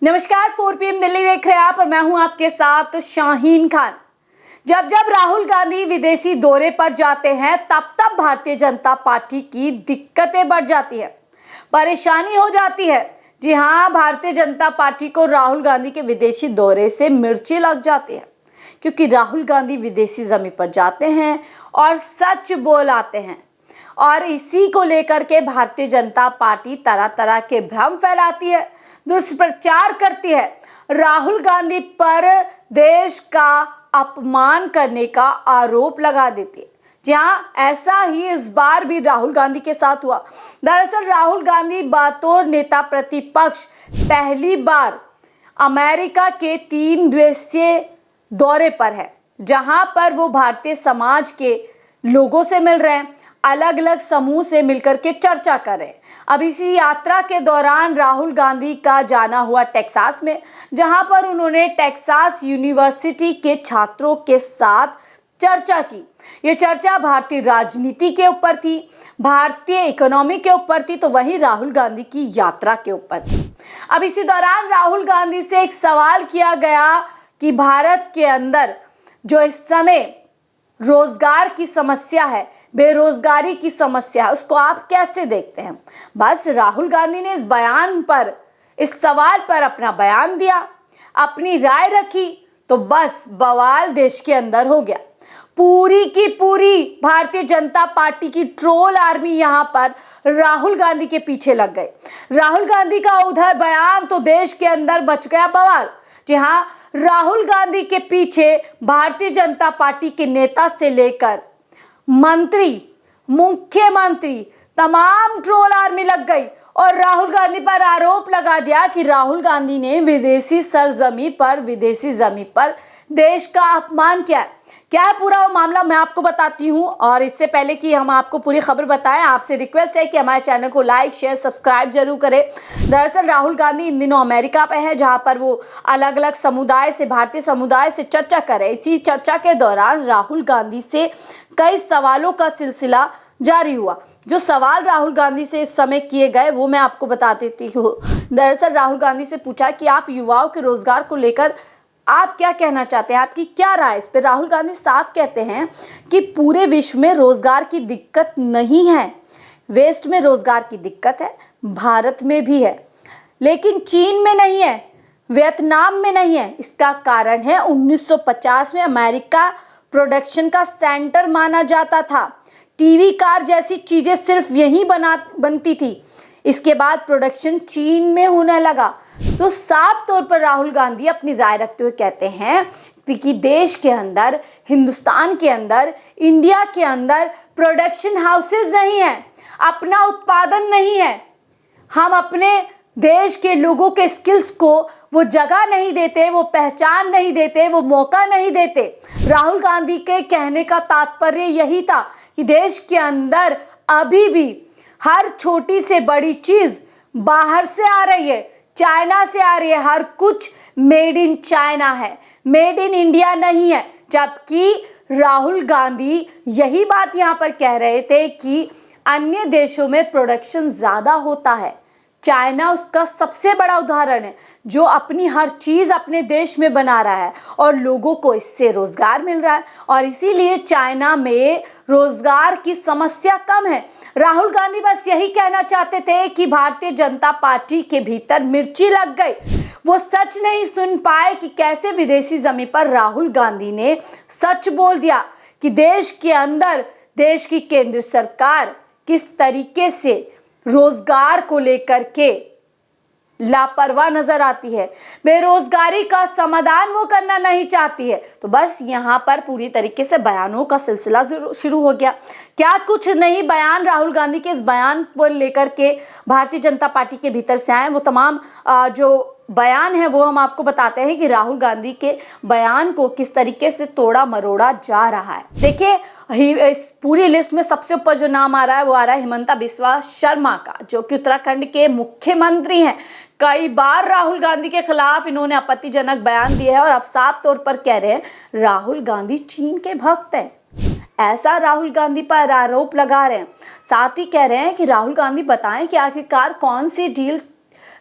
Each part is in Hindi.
नमस्कार, 4 PM दिल्ली देख रहे हैं आप और मैं हूं आपके साथ शाहीन खान। जब जब राहुल गांधी विदेशी दौरे पर जाते हैं तब तब भारतीय जनता पार्टी की दिक्कतें बढ़ जाती है, परेशानी हो जाती है। जी हाँ, भारतीय जनता पार्टी को राहुल गांधी के विदेशी दौरे से मिर्ची लग जाती है, क्योंकि राहुल गांधी विदेशी जमीन पर जाते हैं और सच बोल आते हैं। और इसी को लेकर के भारतीय जनता पार्टी तरह तरह के भ्रम फैलाती है, दुष्प्रचार करती है, राहुल गांधी पर देश का अपमान करने का आरोप लगा देती है। जी हाँ, ऐसा ही इस बार भी राहुल गांधी के साथ हुआ। दरअसल राहुल गांधी बतौर नेता प्रतिपक्ष पहली बार अमेरिका के 3 दिवसीय दौरे पर है, जहां पर वो भारतीय समाज के लोगों से मिल रहे हैं, अलग अलग समूह से मिलकर के चर्चा करें। अब इसी यात्रा के दौरान राहुल गांधी का जाना हुआ टेक्सास में, जहां पर उन्होंने टेक्सास यूनिवर्सिटी के छात्रों के साथ चर्चा की। ये चर्चा भारतीय राजनीति के ऊपर थी, भारतीय इकोनॉमी के ऊपर थी, तो वहीं राहुल गांधी की यात्रा के ऊपर थी। अब इसी दौरान राहुल गांधी से एक सवाल किया गया कि भारत के अंदर जो इस समय रोजगार की समस्या है, बेरोजगारी की समस्या है, उसको आप कैसे देखते हैं। बस राहुल गांधी ने इस बयान पर, इस सवाल पर अपना बयान दिया, अपनी राय रखी, तो बस बवाल देश के अंदर हो गया। पूरी की पूरी भारतीय जनता पार्टी की ट्रोल आर्मी यहां पर राहुल गांधी के पीछे लग गए। राहुल गांधी का उधर बयान तो देश के अंदर मच गया बवाल। जी हाँ, राहुल गांधी के पीछे भारतीय जनता पार्टी के नेता से लेकर मंत्री, मुख्यमंत्री, तमाम ट्रोल आर्मी लग गई और राहुल गांधी पर आरोप लगा दिया कि राहुल गांधी ने विदेशी सरजमी पर, विदेशी जमीन पर देश का अपमान किया। क्या है पूरा वो मामला, मैं आपको बताती हूँ। और इससे पहले कि हम आपको पूरी खबर बताएं, आपसे रिक्वेस्ट है कि हमारे चैनल को लाइक, शेयर, सब्सक्राइब जरूर करें। दरअसल राहुल गांधी इन दिनों अमेरिका पे है, जहां पर वो अलग अलग समुदाय से, भारतीय समुदाय से चर्चा कर रहे हैं। इसी चर्चा के दौरान राहुल गांधी से कई सवालों का सिलसिला जारी हुआ। जो सवाल राहुल गांधी से इस समय किए गए वो मैं आपको बता देती हूँ। दरअसल राहुल गांधी से पूछा कि आप युवाओं के रोजगार को लेकर आप क्या कहना चाहते हैं, आपकी क्या राय इस पर। राहुल गांधी साफ कहते हैं कि पूरे विश्व में रोजगार की दिक्कत नहीं है, वेस्ट में रोजगार की दिक्कत है, भारत में भी है, लेकिन चीन में नहीं है, वियतनाम में नहीं है। इसका कारण है 1950 में अमेरिका प्रोडक्शन का सेंटर माना जाता था। टीवी, कार जैसी चीजें सिर्फ यहीं बनती थी। इसके बाद प्रोडक्शन चीन में होने लगा। तो साफ तौर पर राहुल गांधी अपनी राय रखते हुए कहते हैं कि देश के अंदर, हिंदुस्तान के अंदर, इंडिया के अंदर प्रोडक्शन हाउसेस नहीं है, अपना उत्पादन नहीं है। हम अपने देश के लोगों के स्किल्स को वो जगह नहीं देते, वो पहचान नहीं देते, वो मौका नहीं देते। राहुल गांधी के कहने का तात्पर्य यही था कि देश के अंदर अभी भी हर छोटी से बड़ी चीज बाहर से आ रही है, चाइना से आ रही है। हर कुछ मेड इन चाइना है, मेड इन इंडिया नहीं है। जबकि राहुल गांधी यही बात यहाँ पर कह रहे थे कि अन्य देशों में प्रोडक्शन ज्यादा होता है। चाइना उसका सबसे बड़ा उदाहरण है, जो अपनी हर चीज अपने देश में बना रहा है और लोगों को इससे रोजगार मिल रहा है, और इसीलिए चाइना में रोजगार की समस्या कम है। राहुल गांधी बस यही कहना चाहते थे कि भारतीय जनता पार्टी के भीतर मिर्ची लग गई। वो सच नहीं सुन पाए कि कैसे विदेशी जमीन पर राहुल गांधी ने सच बोल दिया कि देश के अंदर, देश की केंद्र सरकार किस तरीके से रोजगार को लेकर के लापरवाह नजर आती है, बेरोजगारी का समाधान वो करना नहीं चाहती है। तो बस यहाँ पर पूरी तरीके से बयानों का सिलसिला शुरू हो गया। क्या कुछ नहीं बयान राहुल गांधी के इस बयान को लेकर के भारतीय जनता पार्टी के भीतर से आए, वो तमाम जो बयान है वो हम आपको बताते हैं कि राहुल गांधी के बयान को किस तरीके से तोड़ा मरोड़ा जा रहा है। देखिए, इस पूरी लिस्ट में सबसे ऊपर जो नाम आ रहा है वो आ रहा है हिमंता बिस्वा शर्मा का, जो कि उत्तराखंड के मुख्यमंत्री हैं। कई बार राहुल गांधी के खिलाफ इन्होंने आपत्तिजनक बयान दिए हैं और अब साफ तौर पर कह रहे हैं राहुल गांधी चीन के भक्त हैं। ऐसा राहुल गांधी पर आरोप लगा रहे हैं। साथ ही कह रहे हैं कि राहुल गांधी बताएं कि आखिरकार कौन सी डील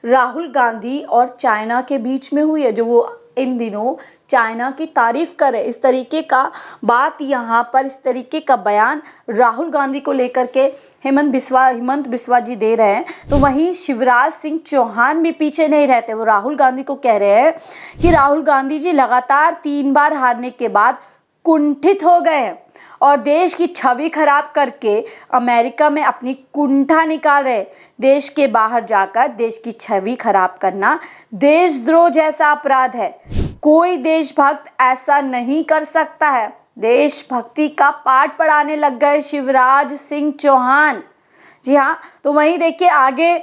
राहुल गांधी और चाइना के बीच में हुई है, जो वो इन दिनों चाइना की तारीफ करे। इस तरीके का बात यहाँ पर, इस तरीके का बयान राहुल गांधी को लेकर के हिमंत बिस्वा जी दे रहे हैं। तो वहीं शिवराज सिंह चौहान भी पीछे नहीं रहते, वो राहुल गांधी को कह रहे हैं कि राहुल गांधी जी लगातार 3 बार हारने के बाद कुंठित हो गए हैं और देश की छवि खराब करके अमेरिका में अपनी कुंठा निकाल रहे। देश के बाहर जाकर देश की छवि खराब करना देशद्रोह जैसा अपराध है। कोई देशभक्त ऐसा नहीं कर सकता है। देशभक्ति का पाठ पढ़ाने लग गए शिवराज सिंह चौहान। जी हाँ, तो वहीं देखिए आगे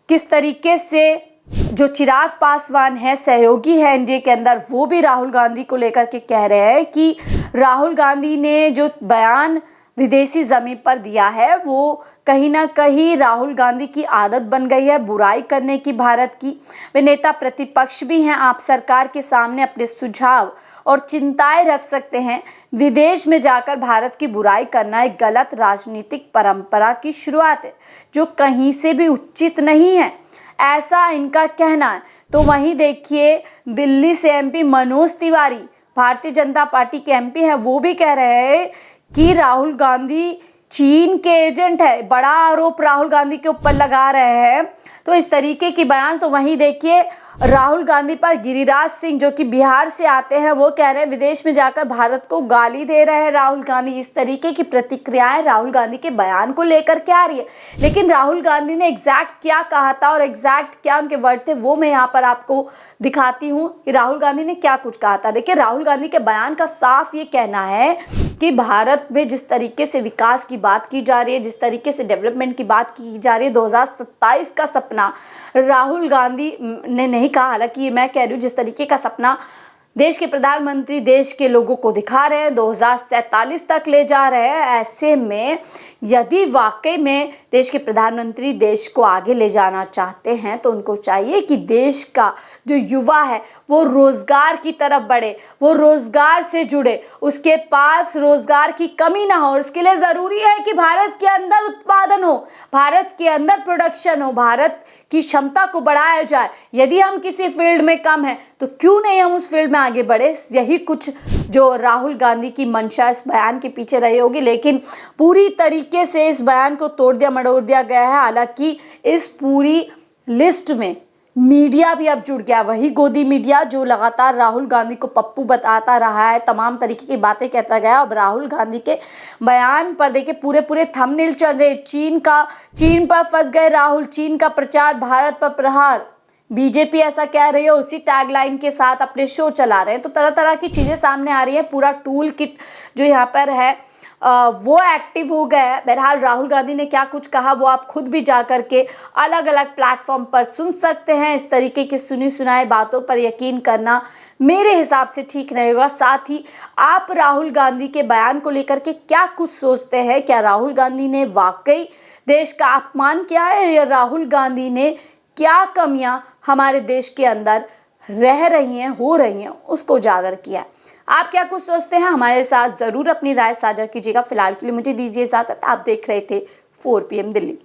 किस तरीके से जो चिराग पासवान है, सहयोगी है एनडीए के अंदर, वो भी राहुल गांधी को लेकर के कह रहे हैं कि राहुल गांधी ने जो बयान विदेशी जमीन पर दिया है वो कहीं ना कहीं राहुल गांधी की आदत बन गई है बुराई करने की भारत की। वे नेता प्रतिपक्ष भी हैं, आप सरकार के सामने अपने सुझाव और चिंताएं रख सकते हैं। विदेश में जाकर भारत की बुराई करना एक गलत राजनीतिक परंपरा की शुरुआत है जो कहीं से भी उचित नहीं है, ऐसा इनका कहना है। तो वहीं देखिए दिल्ली से एमपी मनोज तिवारी, भारतीय जनता पार्टी के एमपी हैं, वो भी कह रहे हैं कि राहुल गांधी चीन के एजेंट है। बड़ा आरोप राहुल गांधी के ऊपर लगा रहे हैं। तो इस तरीके की बयान। तो वहीं देखिए राहुल गांधी पर गिरिराज सिंह जो कि बिहार से आते हैं, वो कह रहे हैं विदेश में जाकर भारत को गाली दे रहे हैं राहुल गांधी। इस तरीके की प्रतिक्रियाएं राहुल गांधी के बयान को लेकर के आ रही है। लेकिन राहुल गांधी ने एग्जैक्ट क्या कहा था और एग्जैक्ट क्या उनके वर्ड थे, वो मैं यहाँ पर आपको दिखाती हूँ कि राहुल गांधी ने क्या कुछ कहा था। देखिए राहुल गांधी के बयान का साफ ये कहना है कि भारत में जिस तरीके से विकास की बात की जा रही है, जिस तरीके से डेवलपमेंट की बात की जा रही है, 2027 का सपना राहुल गांधी ने नहीं कहा, हालांकि ये मैं कह रही हूँ, जिस तरीके का सपना देश के प्रधानमंत्री देश के लोगों को दिखा रहे हैं, 2047 तक ले जा रहे हैं। ऐसे में यदि वाकई में देश के प्रधानमंत्री देश को आगे ले जाना चाहते हैं तो उनको चाहिए कि देश का जो युवा है वो रोजगार की तरफ बढ़े, वो रोजगार से जुड़े, उसके पास रोजगार की कमी ना हो। उसके लिए ज़रूरी है कि भारत के अंदर उत्पादन हो, भारत के अंदर प्रोडक्शन हो, भारत की क्षमता को बढ़ाया जाए। यदि हम किसी फील्ड में कम हैं तो क्यों नहीं हम उस फील्ड में आगे बढ़े। यही कुछ जो राहुल गांधी की मंशा इस बयान के पीछे रही होगी, लेकिन पूरी तरीके से इस बयान को तोड़ दिया मरोड़ दिया गया है। हालांकि इस पूरी लिस्ट में मीडिया भी अब जुड़ गया, वही गोदी मीडिया जो लगातार राहुल गांधी को पप्पू बताता रहा है, तमाम तरीके की बातें कहता गया। अब राहुल गांधी के बयान पर देखिए पूरे थंबनेल चल रहे। चीन पर फंस गए राहुल, चीन का प्रचार, भारत पर प्रहार, बीजेपी ऐसा कह रही है, उसी टैगलाइन के साथ अपने शो चला रहे हैं। तो तरह तरह की चीज़ें सामने आ रही है। पूरा टूल किट जो यहाँ पर है वो एक्टिव हो गया है। बहरहाल राहुल गांधी ने क्या कुछ कहा वो आप खुद भी जा करके अलग अलग प्लेटफॉर्म पर सुन सकते हैं। इस तरीके की सुनी सुनाई बातों पर यकीन करना मेरे हिसाब से ठीक नहीं होगा। साथ ही आप राहुल गांधी के बयान को लेकर के क्या कुछ सोचते हैं? क्या राहुल गांधी ने वाकई देश का अपमान किया है या राहुल गांधी ने क्या कमियां हमारे देश के अंदर रह रही हैं, हो रही हैं, उसको उजागर किया? आप क्या कुछ सोचते हैं? हमारे साथ ज़रूर अपनी राय साझा कीजिएगा। फिलहाल के लिए मुझे दीजिए इजाज़त। आप देख रहे थे 4 PM दिल्ली।